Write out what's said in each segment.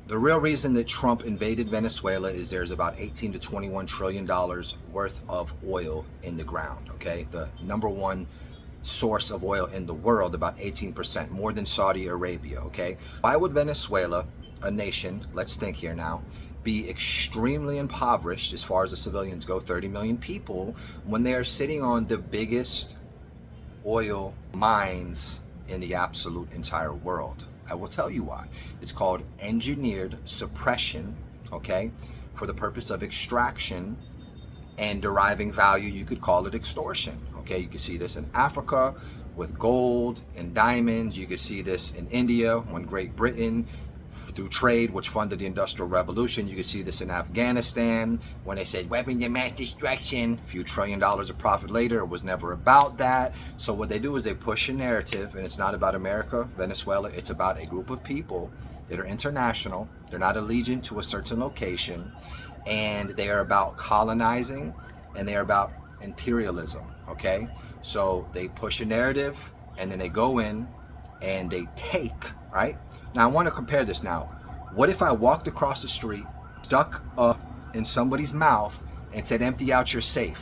The real reason that Trump invaded Venezuela is there's about 18 to 21 trillion dollars worth of oil in the ground, okay? The number one source of oil in the world, about 18%, more than Saudi Arabia, okay? Why would Venezuela, a nation, let's think here now, be extremely impoverished as far as the civilians go, 30 million people, when they are sitting on the biggest oil mines in the absolute entire world? I will tell you why. It's called engineered suppression, okay, for the purpose of extraction and deriving value. You could call it extortion, okay? You can see this in Africa with gold and diamonds. You could see this in India when Great Britain, through trade, which funded the Industrial Revolution. You could see this in Afghanistan when they said weapons of mass destruction. A few $1 trillion of profit later. It was never about that. So what they do is they push a narrative, and it's not about America, Venezuela. It's about a group of people that are international. They're not allegiant to a certain location, and they are about colonizing, and they are about imperialism, okay? So they push a narrative, and then they go in and they take, right? Now I want to compare this now. What if I walked across the street, stuck in somebody's mouth and said, empty out your safe,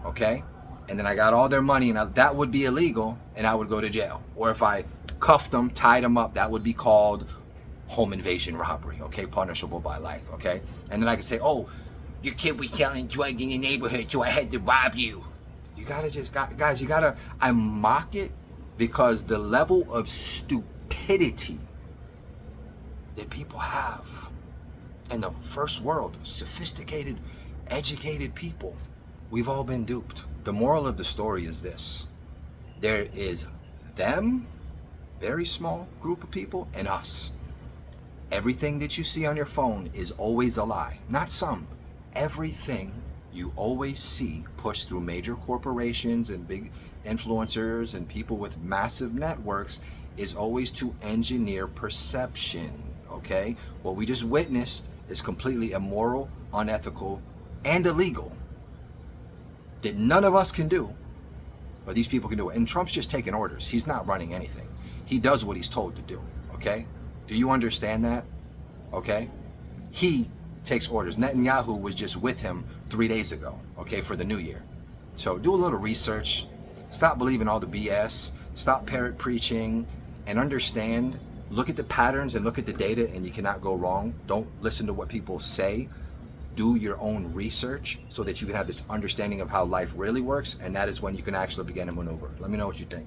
okay? And then I got all their money, and that would be illegal, and I would go to jail. Or if I cuffed them, tied them up, that would be called home invasion robbery, okay? Punishable by life, okay? And then I could say, oh, your kid was selling drugs in the neighborhood, so I had to rob you. You gotta just, guys, you gotta, I mock it because the level of stupidity that people have in the first world, sophisticated, educated people, we've all been duped. The moral of the story is this: there is them, very small group of people, and us. Everything that you see on your phone is always a lie. Not some. Everything you always see pushed through major corporations and big influencers and people with massive networks is always to engineer perception, okay? What we just witnessed is completely immoral, unethical, and illegal that none of us can do, but these people can do it. And Trump's just taking orders. He's not running anything. He does what he's told to do, okay? Do you understand that? Okay? He takes orders. Netanyahu was just with him 3 days ago, okay, for the new year. So do a little research. Stop believing all the BS. Stop parrot preaching and understand. Look at the patterns and look at the data, and you cannot go wrong. Don't listen to what people say. Do your own research so that you can have this understanding of how life really works, and that is when you can actually begin to maneuver. Let me know what you think.